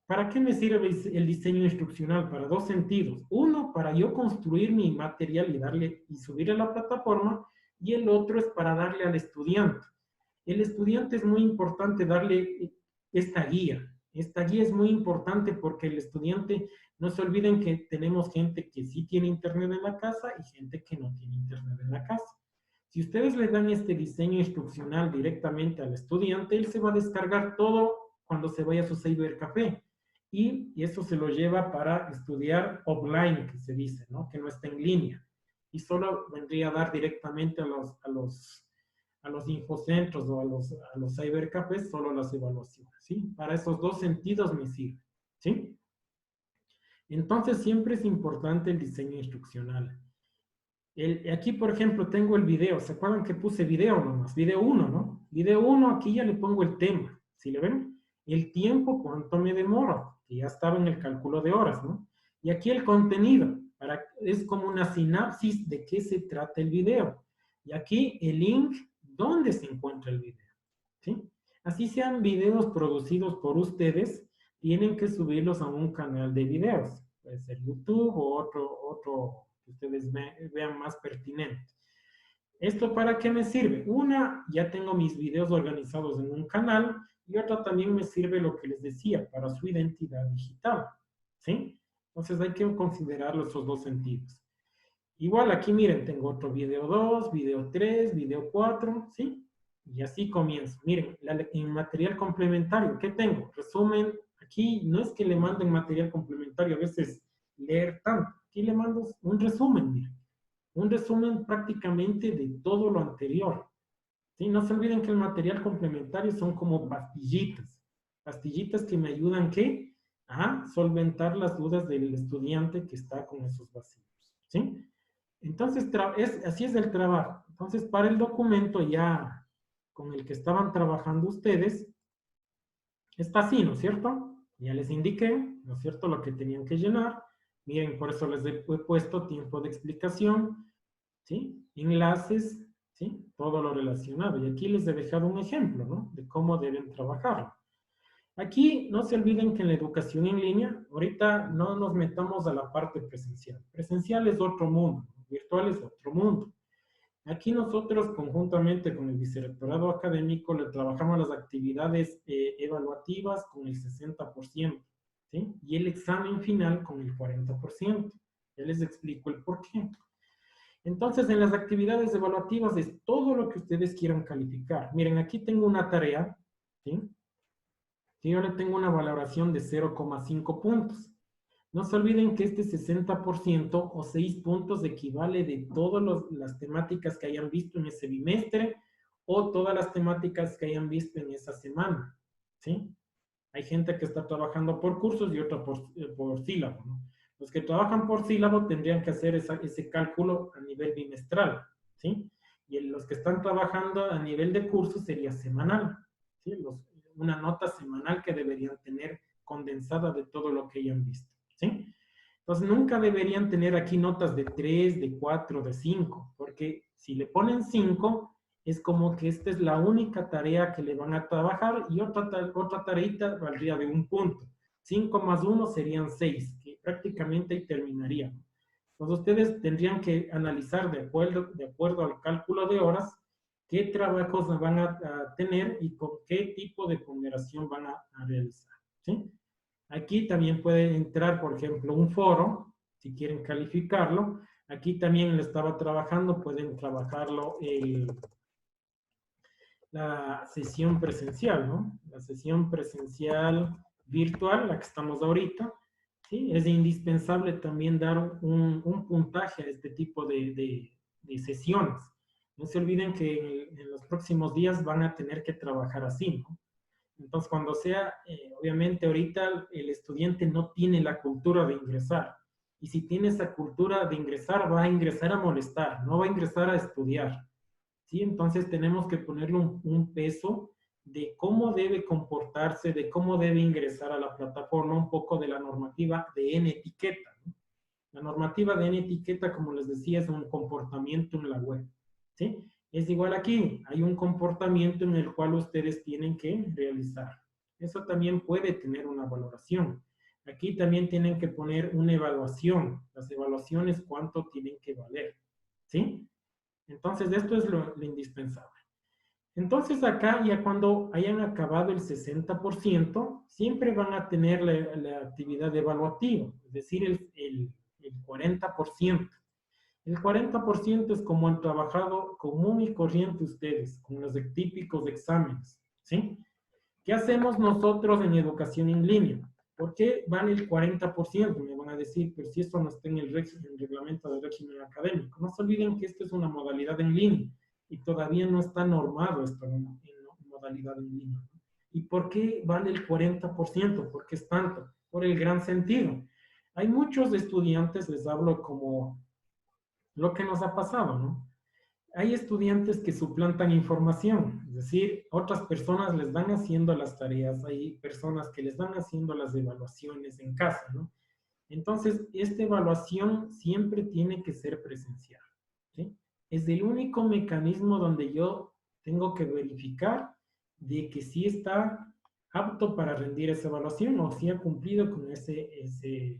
¿para qué me sirve el diseño instruccional? Para dos sentidos. Uno, para yo construir mi material y subir a la plataforma, y el otro es para darle al estudiante. El estudiante es muy importante darle esta guía. Esta guía es muy importante porque el estudiante, no se olviden que tenemos gente que sí tiene internet en la casa y gente que no tiene internet en la casa. Si ustedes le dan este diseño instruccional directamente al estudiante, él se va a descargar todo cuando se vaya a su cybercafé. Y eso se lo lleva para estudiar offline, que se dice, ¿no? Que no está en línea. Y solo vendría a dar directamente a los infocentros o a los cybercafés solo las evaluaciones, ¿sí? Para esos dos sentidos me sirve, ¿sí? Entonces siempre es importante el diseño instruccional. Aquí, por ejemplo, tengo el video. ¿Se acuerdan que puse video nomás? Video 1, ¿no? Video 1, aquí ya le pongo el tema. ¿Sí le ven? El tiempo, cuánto me demora, que ya estaba en el cálculo de horas, ¿no? Y aquí el contenido, es como una sinapsis de qué se trata el video. Y aquí el link, ¿dónde se encuentra el video? ¿Sí? Así sean videos producidos por ustedes, tienen que subirlos a un canal de videos. Puede ser YouTube o otro que ustedes vean más pertinente. ¿Esto para qué me sirve? Una, ya tengo mis videos organizados en un canal, y otra también me sirve lo que les decía, para su identidad digital. ¿Sí? Entonces hay que considerar esos dos sentidos. Igual aquí miren, tengo otro video 2, video 3, video 4, ¿sí? Y así comienzo. Miren, en material complementario, ¿qué tengo? Resumen, aquí no es que le manden material complementario, a veces leer tanto. Aquí le mando un resumen, miren. Un resumen prácticamente de todo lo anterior. ¿Sí? No se olviden que el material complementario son como pastillitas. Pastillitas que me ayudan, ¿qué? A solventar las dudas del estudiante que está con esos vacíos. ¿Sí? Entonces, así es el trabajo. Entonces, para el documento ya con el que estaban trabajando ustedes, está así, ¿no es cierto? Ya les indiqué, ¿no es cierto?, lo que tenían que llenar. Miren, por eso les he puesto tiempo de explicación, ¿sí? Enlaces, ¿sí? Todo lo relacionado. Y aquí les he dejado un ejemplo, ¿no?, de cómo deben trabajarlo. Aquí no se olviden que en la educación en línea, ahorita no nos metamos a la parte presencial. Presencial es otro mundo, virtual es otro mundo. Aquí nosotros, conjuntamente con el Vicerrectorado Académico, le trabajamos las actividades evaluativas con el 60%, ¿sí? Y el examen final con el 40%. Ya les explico el por qué. Entonces, en las actividades evaluativas es todo lo que ustedes quieran calificar. Miren, aquí tengo una tarea, ¿sí?, que yo le tengo una valoración de 0,5 puntos. No se olviden que este 60% o 6 puntos equivale de todas las temáticas que hayan visto en ese bimestre o todas las temáticas que hayan visto en esa semana, ¿sí? Hay gente que está trabajando por cursos y otra por sílabo, ¿no? Los que trabajan por sílabo tendrían que hacer ese cálculo a nivel bimestral, ¿sí? Y los que están trabajando a nivel de curso sería semanal, ¿sí? Una nota semanal que deberían tener condensada de todo lo que hayan visto, ¿sí? Entonces, nunca deberían tener aquí notas de 3, de 4, de 5, porque si le ponen 5, es como que esta es la única tarea que le van a trabajar y otra tareita valdría de 1 punto. 5 más 1 serían 6, que prácticamente ahí terminaría. Entonces, ustedes tendrían que analizar de acuerdo al cálculo de horas qué trabajos van a tener y con qué tipo de ponderación van a realizar, ¿sí? Aquí también puede entrar, por ejemplo, un foro, si quieren calificarlo. Aquí también le estaba trabajando, pueden trabajarlo la sesión presencial, ¿no? La sesión presencial virtual, la que estamos ahorita, ¿sí? Es indispensable también dar un puntaje a este tipo de sesiones. No se olviden que en los próximos días van a tener que trabajar así, ¿no? Entonces, cuando sea, obviamente ahorita el estudiante no tiene la cultura de ingresar. Y si tiene esa cultura de ingresar, va a ingresar a molestar, no va a ingresar a estudiar, ¿sí? Entonces tenemos que ponerle un peso de cómo debe comportarse, de cómo debe ingresar a la plataforma, un poco de la normativa de N-etiqueta, ¿no? La normativa de N-etiqueta, como les decía, es un comportamiento en la web, ¿sí? Es igual aquí, hay un comportamiento en el cual ustedes tienen que realizar. Eso también puede tener una valoración. Aquí también tienen que poner una evaluación. Las evaluaciones, ¿cuánto tienen que valer? ¿Sí? Entonces, esto es lo indispensable. Entonces, acá ya cuando hayan acabado el 60%, siempre van a tener la actividad evaluativa, es decir, el 40%. El 40% es como han trabajado común y corriente ustedes, con los típicos exámenes, ¿sí? ¿Qué hacemos nosotros en educación en línea? ¿Por qué vale el 40%? Me van a decir, pero si esto no está en el reglamento del régimen académico. No se olviden que esto es una modalidad en línea y todavía no está normado esto en modalidad en línea. ¿Y por qué vale el 40%? ¿Por qué es tanto? Por el gran sentido. Hay muchos estudiantes, les hablo como lo que nos ha pasado, ¿no? Hay estudiantes que suplantan información, es decir, otras personas les van haciendo las tareas, hay personas que les van haciendo las evaluaciones en casa, ¿no? Entonces, esta evaluación siempre tiene que ser presencial, ¿sí? Es el único mecanismo donde yo tengo que verificar de que sí está apto para rendir esa evaluación o si ha cumplido con ese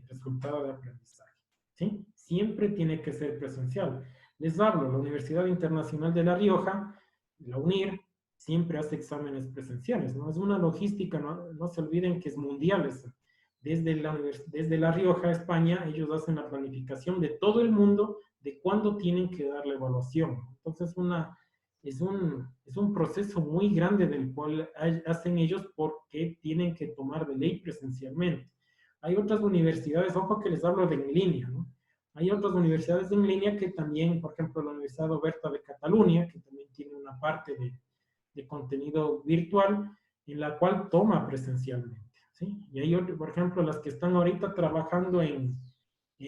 resultado de aprendizaje, ¿sí? Siempre tiene que ser presencial. Les hablo, la Universidad Internacional de La Rioja, la UNIR, siempre hace exámenes presenciales, ¿no? Es una logística, no se olviden que es mundial. Desde La Rioja, España, ellos hacen la planificación de todo el mundo de cuándo tienen que dar la evaluación. Entonces, es un proceso muy grande del cual hacen ellos porque tienen que tomar de ley presencialmente. Hay otras universidades, ojo que les hablo de en línea, ¿no? Hay otras universidades en línea que también, por ejemplo, la Universidad Oberta de Cataluña, que también tiene una parte de contenido virtual, en la cual toma presencialmente, ¿sí? Y hay otros, por ejemplo, las que están ahorita trabajando en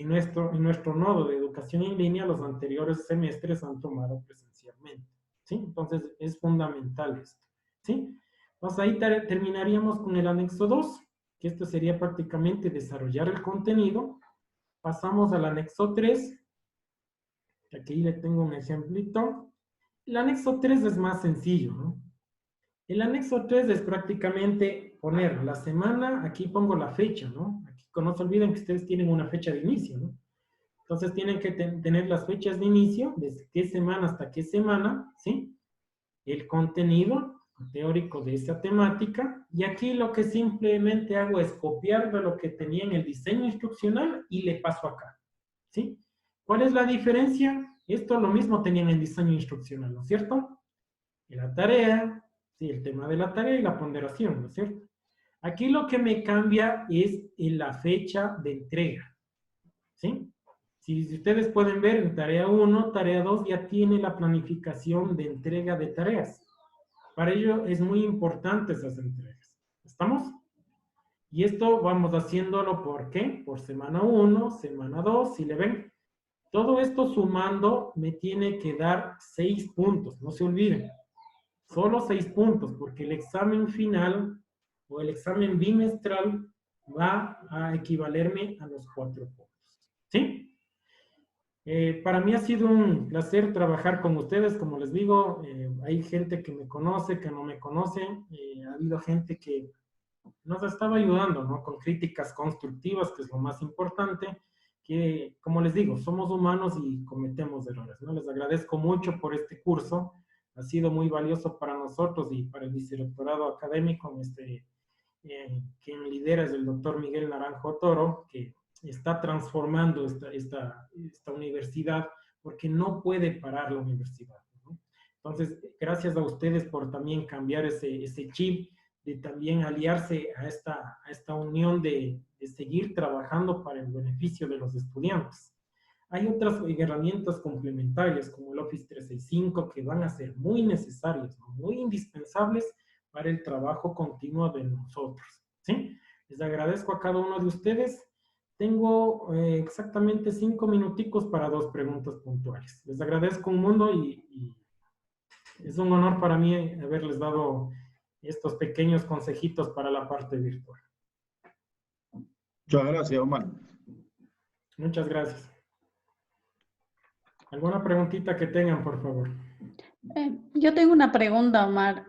nuestro nodo de educación en línea, los anteriores semestres han tomado presencialmente, ¿sí? Entonces, es fundamental esto, ¿sí? Pues ahí terminaríamos con el anexo 2, que esto sería prácticamente desarrollar el contenido. Pasamos al anexo 3, que aquí le tengo un ejemplito. El anexo 3 es más sencillo, ¿no? El anexo 3 es prácticamente poner la semana, aquí pongo la fecha, ¿no? Aquí no se olviden que ustedes tienen una fecha de inicio, ¿no? Entonces tienen que tener las fechas de inicio, desde qué semana hasta qué semana, ¿sí? El contenido teórico de esa temática, y aquí lo que simplemente hago es copiar de lo que tenía en el diseño instruccional y le paso acá, ¿sí? ¿Cuál es la diferencia? Esto lo mismo tenía en el diseño instruccional, ¿no es cierto? Y la tarea, sí, el tema de la tarea y la ponderación, ¿no es cierto? Aquí lo que me cambia es la fecha de entrega, ¿sí? Si ustedes pueden ver, en tarea 1, tarea 2 ya tiene la planificación de entrega de tareas. Para ello es muy importante esas entregas. ¿Estamos? Y esto vamos haciéndolo, ¿por qué? Por semana 1, semana 2, si le ven. Todo esto sumando me tiene que dar 6 puntos, no se olviden. Solo 6 puntos, porque el examen final o el examen bimestral va a equivalerme a los 4 puntos. ¿Sí? Para mí ha sido un placer trabajar con ustedes, como les digo, hay gente que me conoce, que no me conoce, ha habido gente que nos estaba ayudando, ¿no? Con críticas constructivas, que es lo más importante, que, como les digo, somos humanos y cometemos errores, ¿no? Les agradezco mucho por este curso, ha sido muy valioso para nosotros y para el vicerrectorado académico, quien lidera es el doctor Miguel Naranjo Toro, que está transformando esta universidad, porque no puede parar la universidad, ¿no? Entonces, gracias a ustedes por también cambiar ese chip, de también aliarse a esta unión de seguir trabajando para el beneficio de los estudiantes. Hay otras herramientas complementarias como el Office 365 que van a ser muy necesarias, ¿no? Muy indispensables para el trabajo continuo de nosotros, ¿sí? Les agradezco a cada uno de ustedes. Tengo exactamente 5 minuticos para 2 preguntas puntuales. Les agradezco un mundo y es un honor para mí haberles dado estos pequeños consejitos para la parte virtual. Muchas gracias, Omar. Muchas gracias. ¿Alguna preguntita que tengan, por favor? Yo tengo una pregunta, Omar.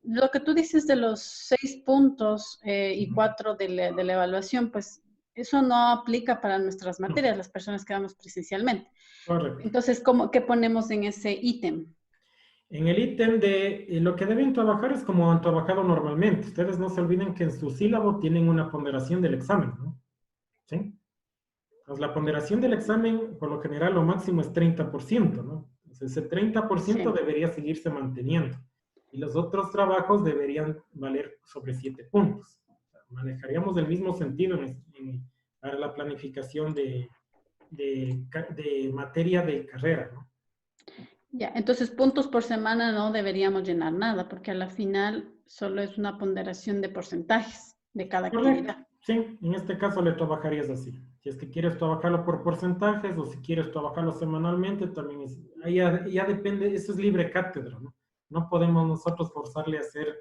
Lo que tú dices de los 6 puntos y 4 de la evaluación, pues eso no aplica para nuestras materias, las personas que vamos presencialmente. Correcto. Entonces, ¿qué ponemos en ese ítem? En el ítem de lo que deben trabajar es como han trabajado normalmente. Ustedes no se olviden que en su sílabo tienen una ponderación del examen, ¿no? ¿Sí? Pues la ponderación del examen, por lo general, lo máximo es 30%, ¿no? Entonces, ese 30% sí debería seguirse manteniendo. Y los otros trabajos deberían valer sobre 7 puntos. O sea, manejaríamos el mismo sentido para la planificación de materia de carrera, ¿no? Ya, entonces puntos por semana no deberíamos llenar nada, porque a la final solo es una ponderación de porcentajes de cada actividad. Sí, en este caso le trabajarías así. Si es que quieres trabajarlo por porcentajes o si quieres trabajarlo semanalmente, también ya depende, eso es libre cátedra, ¿no? No podemos nosotros forzarle a hacer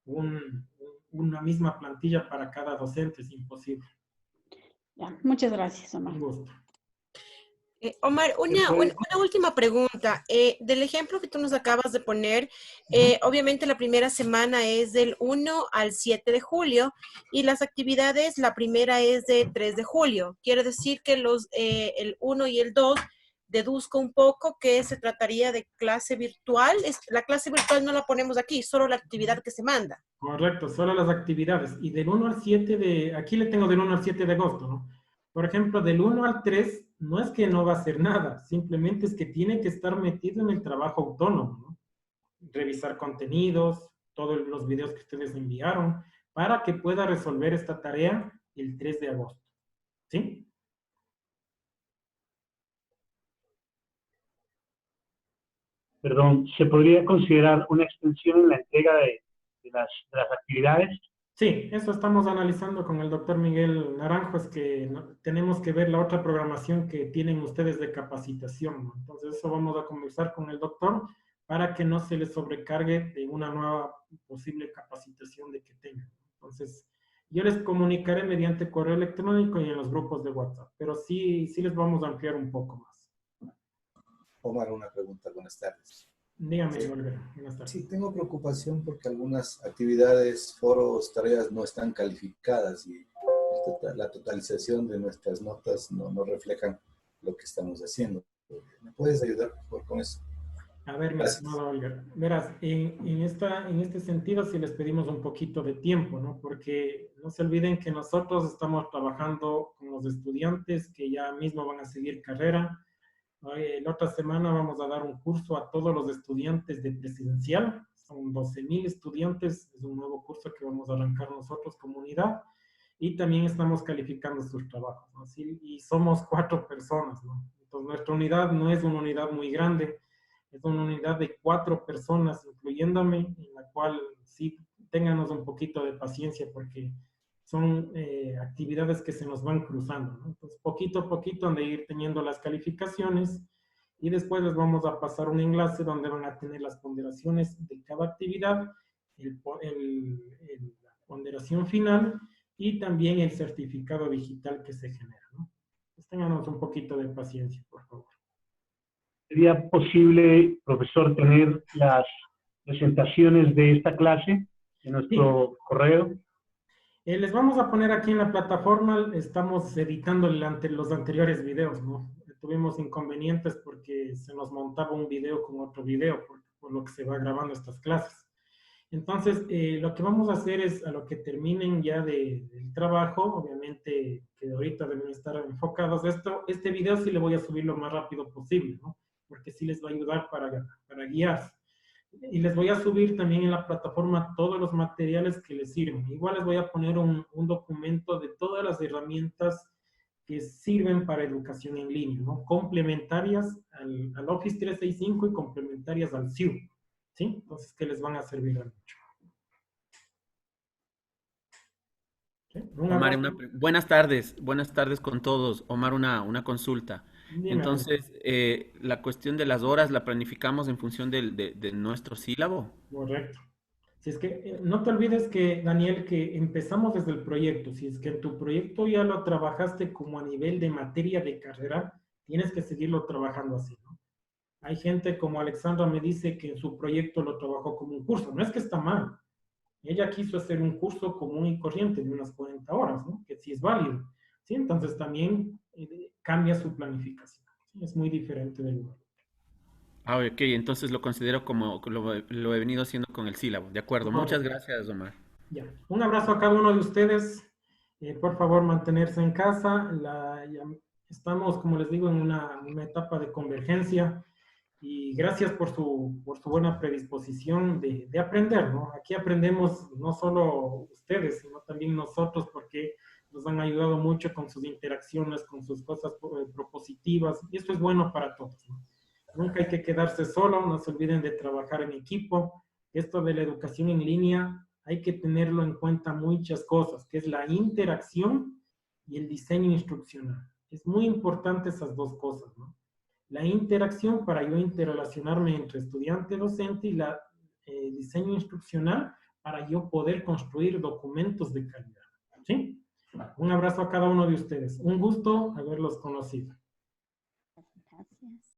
una misma plantilla para cada docente, es imposible. Ya, muchas gracias, Omar. Un gusto. Omar, una última pregunta. Del ejemplo que tú nos acabas de poner, obviamente la primera semana es del 1 al 7 de julio y las actividades, la primera es de 3 de julio. Quiere decir que el 1 y el 2 deduzco un poco que se trataría de clase virtual. La clase virtual no la ponemos aquí, solo la actividad que se manda. Correcto, solo las actividades. Y del 1 al 7 de, aquí le tengo del 1 al 7 de agosto, ¿no? Por ejemplo, del 1 al 3, no es que no va a hacer nada, simplemente es que tiene que estar metido en el trabajo autónomo, ¿no? Revisar contenidos, todos los videos que ustedes enviaron, para que pueda resolver esta tarea el 3 de agosto, ¿sí? Perdón, ¿se podría considerar una extensión en la entrega de las actividades? Sí, eso estamos analizando con el doctor Miguel Naranjo, es que tenemos que ver la otra programación que tienen ustedes de capacitación, ¿no? Entonces eso vamos a conversar con el doctor para que no se les sobrecargue de una nueva posible capacitación de que tengan. Entonces, yo les comunicaré mediante correo electrónico y en los grupos de WhatsApp, pero sí les vamos a ampliar un poco más. Omar, una pregunta. Buenas tardes. Dígame, Olga. Buenas tardes. Sí, tengo preocupación porque algunas actividades, foros, tareas no están calificadas y la totalización de nuestras notas no reflejan lo que estamos haciendo. ¿Me puedes ayudar, por favor, con eso? A ver, mi estimado Olga, verás, en este sentido sí les pedimos un poquito de tiempo, ¿no? Porque no se olviden que nosotros estamos trabajando con los estudiantes que ya mismo van a seguir carrera. La otra semana vamos a dar un curso a todos los estudiantes de presencial. Son 12,000 estudiantes. Es un nuevo curso que vamos a arrancar nosotros, comunidad. Y también estamos calificando sus trabajos, ¿no? Sí, y somos 4 personas, ¿no? Entonces, nuestra unidad no es una unidad muy grande. Es una unidad de 4 personas, incluyéndome, en la cual sí ténganos un poquito de paciencia porque son actividades que se nos van cruzando, ¿no? Entonces, poquito a poquito han de ir teniendo las calificaciones y después les vamos a pasar un enlace donde van a tener las ponderaciones de cada actividad, la ponderación final y también el certificado digital que se genera, ¿no? Pues ténganos un poquito de paciencia, por favor. ¿Sería posible, profesor, tener las presentaciones de esta clase en nuestro correo? Les vamos a poner aquí en la plataforma, estamos editando los anteriores videos, ¿no? Tuvimos inconvenientes porque se nos montaba un video con otro video, por lo que se va grabando estas clases. Entonces, lo que vamos a hacer es, a lo que terminen ya del trabajo, obviamente que ahorita deben estar enfocados, este video sí le voy a subir lo más rápido posible, ¿no? Porque sí les va a ayudar para guiarse. Y les voy a subir también en la plataforma todos los materiales que les sirven. Igual les voy a poner un documento de todas las herramientas que sirven para educación en línea, ¿no? Complementarias al Office 365 y complementarias al SIU, ¿sí? Entonces, que les van a servir mucho. ¿Sí? Omar, buenas tardes con todos. Omar, una consulta. Dime. Entonces, la cuestión de las horas la planificamos en función de nuestro sílabo. Correcto. Si es que no te olvides que, Daniel, que empezamos desde el proyecto. Si es que en tu proyecto ya lo trabajaste como a nivel de materia de carrera, tienes que seguirlo trabajando así, ¿no? Hay gente como Alexandra me dice que en su proyecto lo trabajó como un curso. No es que está mal. Ella quiso hacer un curso común y corriente de unas 40 horas, ¿no? Que sí es válido, ¿sí? Entonces también cambia su planificación, ¿sí? Es muy diferente del lugar. Ah, ok, entonces lo considero como lo he venido haciendo con el sílabo. De acuerdo, muchas gracias, Omar. Ya. Un abrazo a cada uno de ustedes. Por favor, mantenerse en casa. Ya estamos, como les digo, en una etapa de convergencia. Y gracias por su buena predisposición de aprender, ¿no? Aquí aprendemos no solo ustedes, sino también nosotros, porque nos han ayudado mucho con sus interacciones, con sus cosas propositivas, y eso es bueno para todos, ¿no? Nunca hay que quedarse solo, no se olviden de trabajar en equipo. Esto de la educación en línea hay que tenerlo en cuenta muchas cosas, que es la interacción y el diseño instruccional. Es muy importante esas dos cosas, ¿no? La interacción para yo interrelacionarme entre estudiante y docente y la diseño instruccional para yo poder construir documentos de calidad, ¿sí? Un abrazo a cada uno de ustedes. Un gusto haberlos conocido. Gracias.